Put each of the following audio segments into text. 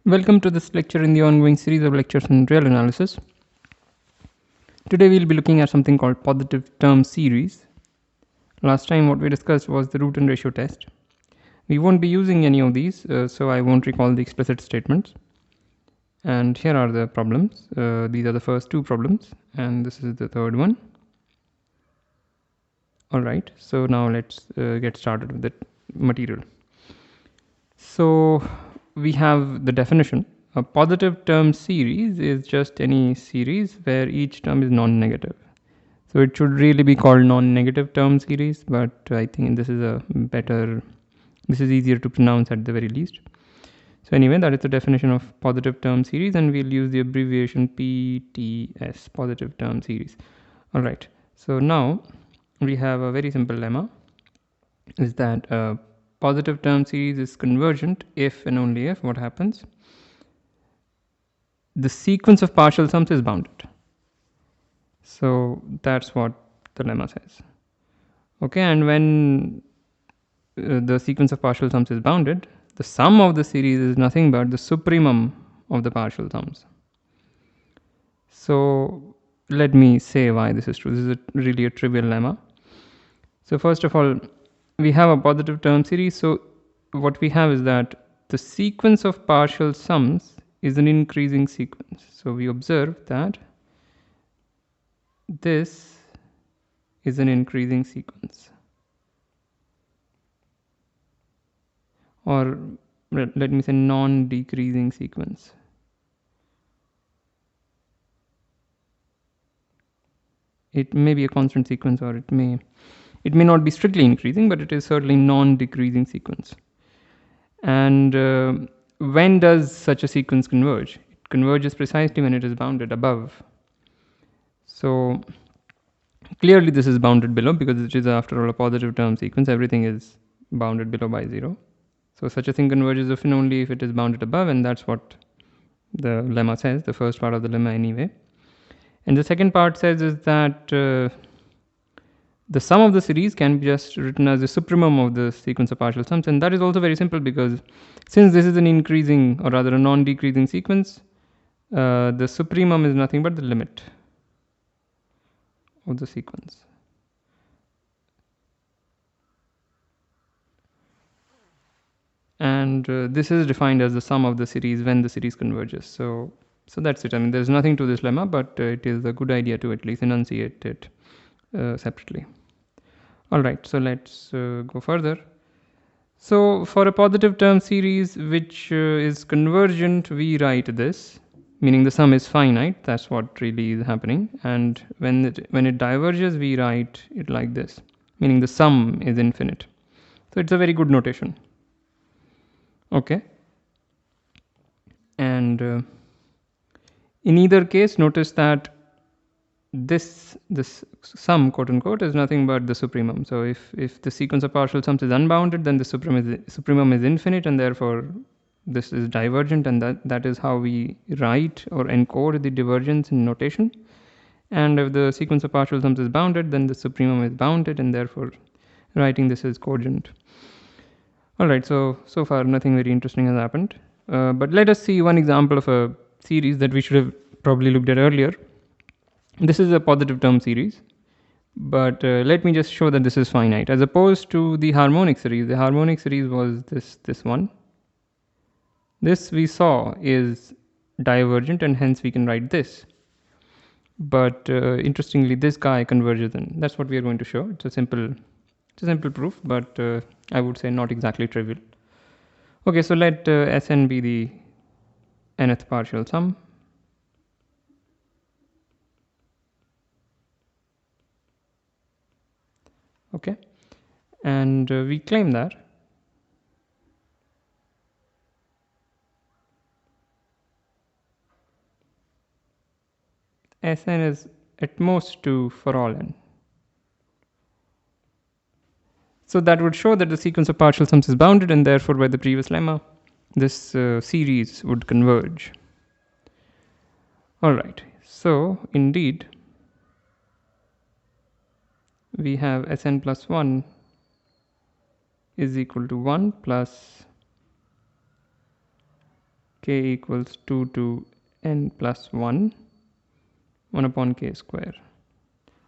Welcome to this lecture in the ongoing series of lectures on real analysis. Today we'll be looking at something called positive term series. Last time what we discussed was the root and ratio test. We won't be using any of these, so I won't recall the explicit statements. And here are the problems. These are the first two problems, and this is the third one. Alright, so now let's get started with the material. So we have the definition. A positive term series is just any series where each term is non-negative. So it should really be called non-negative term series, but I think this is easier to pronounce at the very least. So anyway, that is the definition of positive term series, and we'll use the abbreviation PTS, positive term series. All right, so now we have a very simple lemma, is that a positive term series is convergent if and only if what happens? The sequence of partial sums is bounded. So that's what the lemma says. Okay, and when the sequence of partial sums is bounded, the sum of the series is nothing but the supremum of the partial sums. So let me say why this is true. This is really a trivial lemma. So first of all, we have a positive term series. So what we have is that the sequence of partial sums is an increasing sequence. So we observe that this is an increasing sequence. Or let me say non-decreasing sequence. It may be a constant sequence, or it may not be strictly increasing, but it is certainly non-decreasing sequence. And when does such a sequence converge? It converges precisely when it is bounded above. So clearly this is bounded below, because it is after all a positive term sequence. Everything is bounded below by 0. So such a thing converges if and only if it is bounded above, and that's what the lemma says, the first part of the lemma anyway. And the second part says is that the sum of the series can be just written as the supremum of the sequence of partial sums, and that is also very simple, because since this is an increasing, or rather a non-decreasing sequence, the supremum is nothing but the limit of the sequence. And this is defined as the sum of the series when the series converges. So that's it. I mean, there's nothing to this lemma, but it is a good idea to at least enunciate it separately. All right, so let's go further. So for a positive term series which is convergent, we write this, meaning the sum is finite. That's what really is happening. And when it diverges, we write it like this, meaning the sum is infinite. So it's a very good notation. Okay. And in either case, notice that this sum, quote unquote, is nothing but the supremum. So if the sequence of partial sums is unbounded, then the supremum is infinite, and therefore this is divergent, and that is how we write or encode the divergence in notation. And if the sequence of partial sums is bounded, then the supremum is bounded, and therefore writing this is cogent. Alright, so far nothing very interesting has happened. But let us see one example of a series that we should have probably looked at earlier. This is a positive term series, but let me just show that this is finite, as opposed to the harmonic series. The harmonic series was this one. This we saw is divergent, and hence we can write this. But interestingly, this guy converges, and that's what we are going to show. It's a simple proof, but I would say not exactly trivial. Okay, so let Sn be the nth partial sum. Okay, and we claim that Sn is at most 2 for all n. So that would show that the sequence of partial sums is bounded, and therefore by the previous lemma, this series would converge. Alright, so indeed we have Sn plus 1 is equal to 1 plus k equals 2 to n plus 1 upon k square.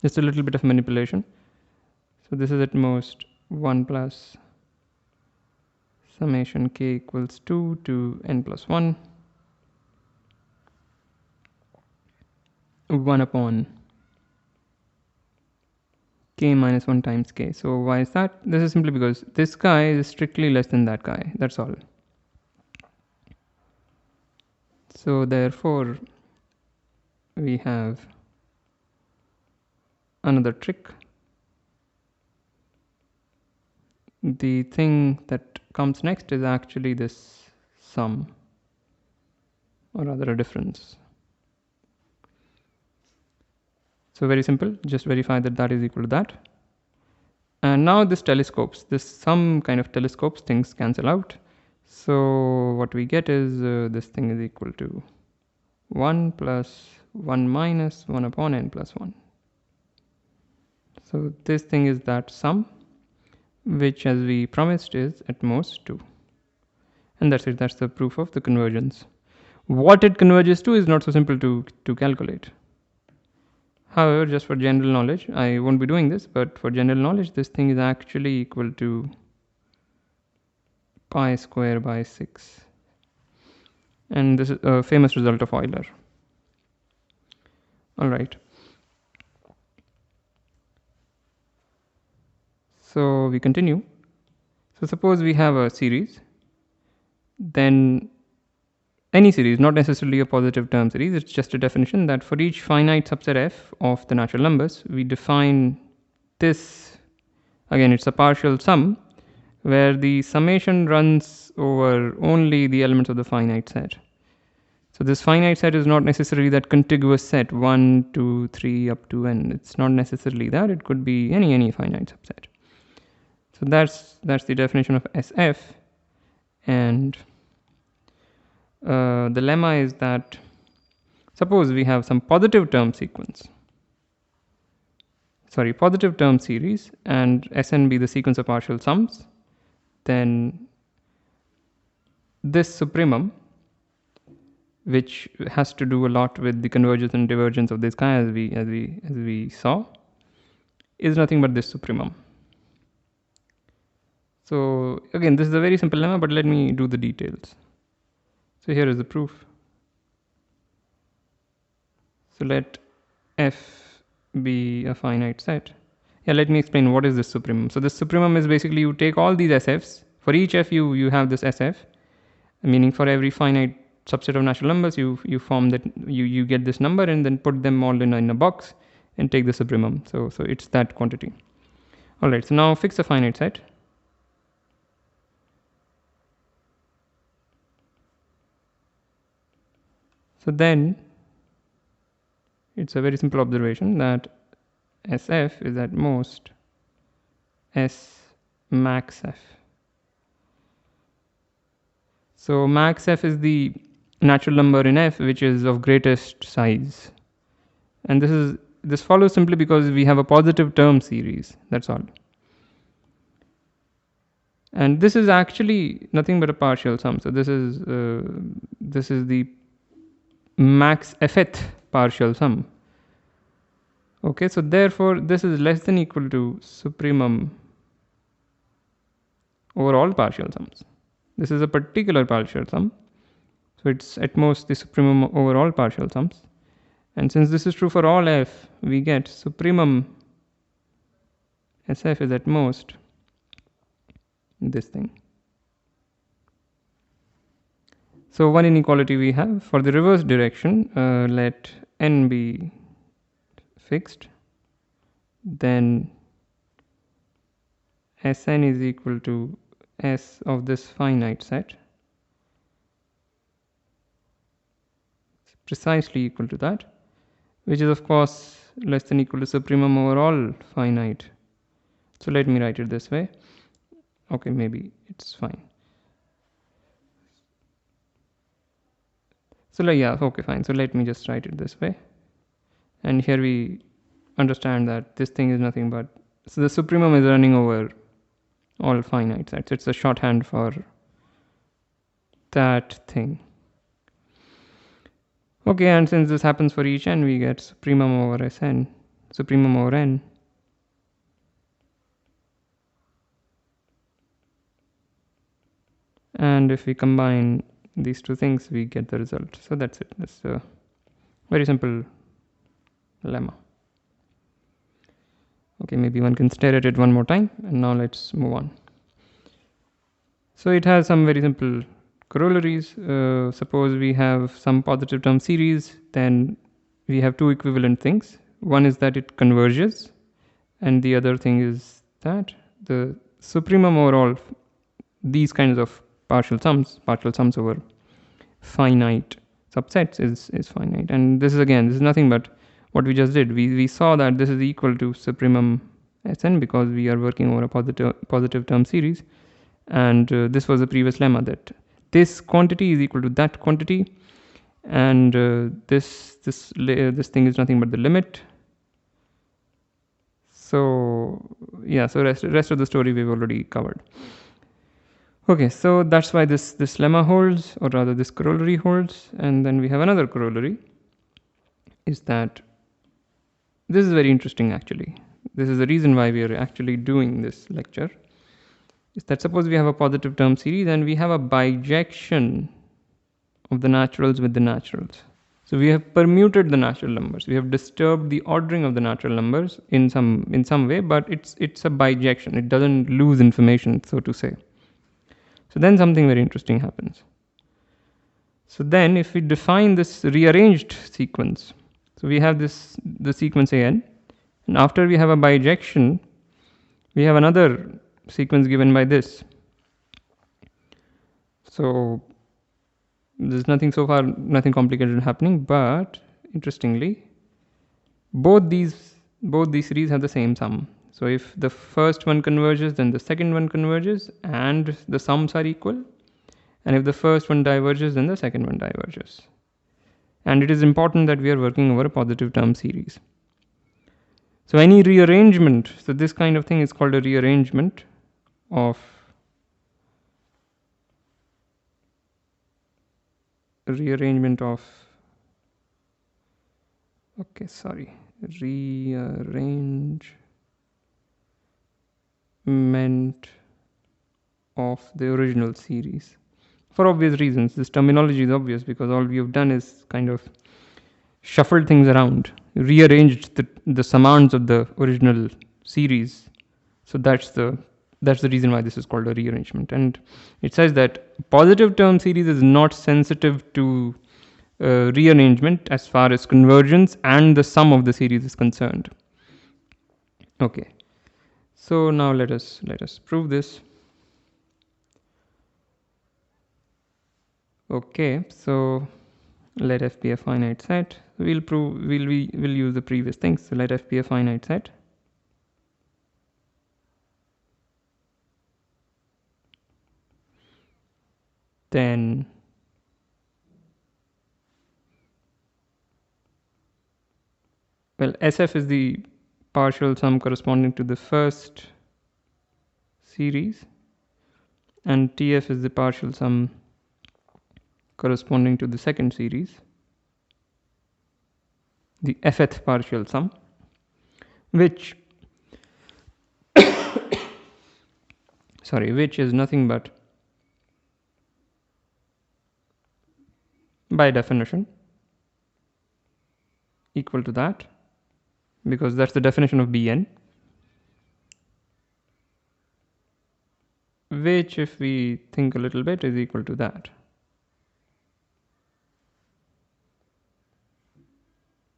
Just a little bit of manipulation. So this is at most 1 plus summation k equals 2 to n plus 1 upon k minus 1 times k. So why is that? This is simply because this guy is strictly less than that guy. That's all. So therefore, we have another trick. The thing that comes next is actually this sum, or rather a difference. So very simple, just verify that that is equal to that. And now this telescopes, some kind of telescopes, things cancel out. So what we get is this thing is equal to 1 plus 1 minus 1 upon n plus 1. So this thing is that sum, which as we promised is at most 2. And that's it, that's the proof of the convergence. What it converges to is not so simple to calculate. However, just for general knowledge, I won't be doing this, but for general knowledge, this thing is actually equal to pi square by 6. And this is a famous result of Euler. All right. So we continue. So suppose we have a series, then any series, not necessarily a positive term series, it's just a definition that for each finite subset f of the natural numbers, we define this, again, it's a partial sum, where the summation runs over only the elements of the finite set. So this finite set is not necessarily that contiguous set 1, 2, 3 up to n. It's not necessarily that. It could be any finite subset. So that's the definition of SF. And the lemma is that suppose we have some positive term series, and Sn be the sequence of partial sums, then this supremum, which has to do a lot with the convergence and divergence of this guy, as we saw, is nothing but this supremum. So again, this is a very simple lemma, but let me do the details. So here is the proof. So let f be a finite set. Yeah, let me explain what is this supremum. So this supremum is basically you take all these SFs. For each f you have this SF, meaning for every finite subset of natural numbers, you form that, you get this number and then put them all in a box and take the supremum. So it's that quantity. All right, so now fix a finite set. So then it's a very simple observation that SF is at most S max F. So max F is the natural number in F which is of greatest size. And this follows simply because we have a positive term series, that's all. And this is actually nothing but a partial sum. So this is the max fth partial sum. Okay, so therefore this is less than equal to supremum over all partial sums. This is a particular partial sum, so it's at most the supremum over all partial sums. And since this is true for all f, we get supremum SF is at most this thing. So one inequality we have for the reverse direction, let n be fixed, then Sn is equal to S of this finite set. It's precisely equal to that, which is of course less than equal to supremum over all finite. So let me write it this way. Okay, maybe it's fine. So yeah, okay, fine. So let me just write it this way. And here we understand that this thing is nothing but, so the supremum is running over all finite sets. It's a shorthand for that thing. Okay, and since this happens for each n, we get supremum over Sn, supremum over n. And if we combine these two things, we get the result. So that's it. That's a very simple lemma. Okay, maybe one can stare at it one more time, and now let's move on. So it has some very simple corollaries. Suppose we have some positive term series, then we have two equivalent things. One is that it converges, and the other thing is that the supremum over all these kinds of partial sums over finite subsets is finite. And this is nothing but what we just did. We saw that this is equal to supremum Sn because we are working over a positive term series. And this was the previous lemma, that this quantity is equal to that quantity, and this thing is nothing but the limit. So yeah, so rest of the story we've already covered. Okay, so that's why this lemma holds, or rather this corollary holds. And then we have another corollary, is that this is very interesting actually. This is the reason why we are actually doing this lecture, is that suppose we have a positive term series and we have a bijection of the naturals with the naturals. So we have permuted the natural numbers. We have disturbed the ordering of the natural numbers in some way, but it's a bijection. It doesn't lose information, so to say. So then something very interesting happens. So then if we define this rearranged sequence, so we have the sequence an, and after we have a bijection, we have another sequence given by this. So there's nothing complicated happening, but interestingly, both these series have the same sum. So if the first one converges, then the second one converges, and the sums are equal. And if the first one diverges, then the second one diverges. And it is important that we are working over a positive term series. So any rearrangement, so this kind of thing is called a rearrangement of rearrangement of the original series. For obvious reasons, this terminology is obvious because all we have done is kind of shuffled things around, rearranged the summands of the original series. So that's the reason why this is called a rearrangement. And it says that positive term series is not sensitive to rearrangement as far as convergence and the sum of the series is concerned. Okay, so now let us prove this. Okay, so let f be a finite set. We'll use the previous things. So let f be a finite set. Then SF is the partial sum corresponding to the first series, and TF is the partial sum corresponding to the second series, the fth partial sum, which is nothing but, by definition, equal to that, because that's the definition of Bn, which, if we think a little bit, is equal to that.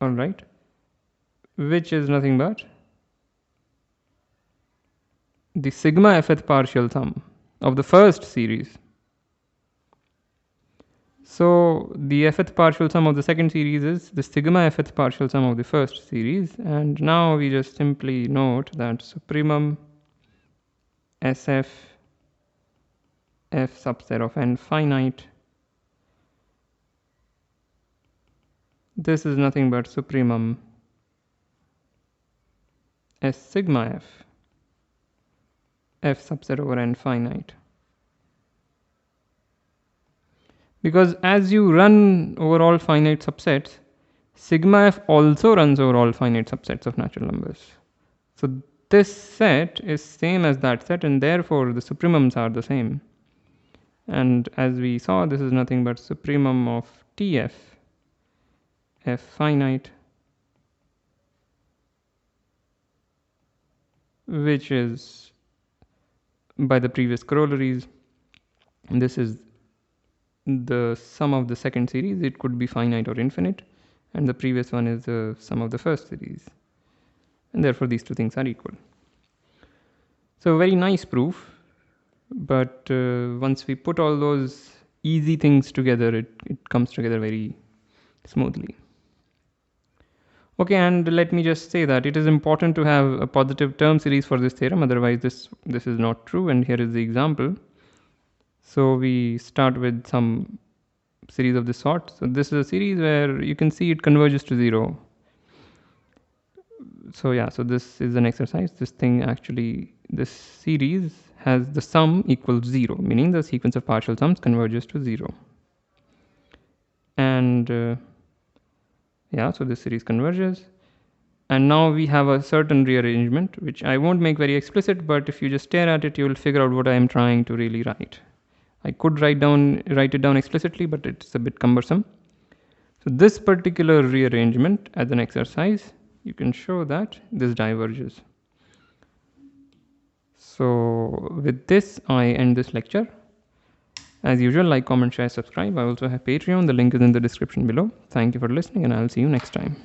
All right, which is nothing but the sigma fth partial sum of the first series. So the fth partial sum of the second series is the sigma fth partial sum of the first series. And now we just simply note that supremum SF f subset of n finite, this is nothing but supremum S sigma f subset over n finite. Because as you run over all finite subsets, sigma f also runs over all finite subsets of natural numbers. So this set is same as that set, and therefore the supremums are the same. And as we saw, this is nothing but supremum of Tf, f finite, which is by the previous corollaries. This is the sum of the second series. It could be finite or infinite, and the previous one is the sum of the first series, and therefore these two things are equal. So very nice proof, but once we put all those easy things together, it comes together very smoothly. Okay, and let me just say that it is important to have a positive term series for this theorem, otherwise this is not true, and here is the example. So we start with some series of this sort. So this is a series where you can see it converges to 0. So yeah, so this is an exercise. This series has the sum equals 0, meaning the sequence of partial sums converges to 0. And yeah, so this series converges. And now we have a certain rearrangement, which I won't make very explicit, but if you just stare at it, you will figure out what I am trying to really write. I could write it down explicitly, but it's a bit cumbersome. So this particular rearrangement as an exercise, you can show that this diverges. So with this, I end this lecture. As usual, like, comment, share, subscribe. I also have Patreon. The link is in the description below. Thank you for listening, and I'll see you next time.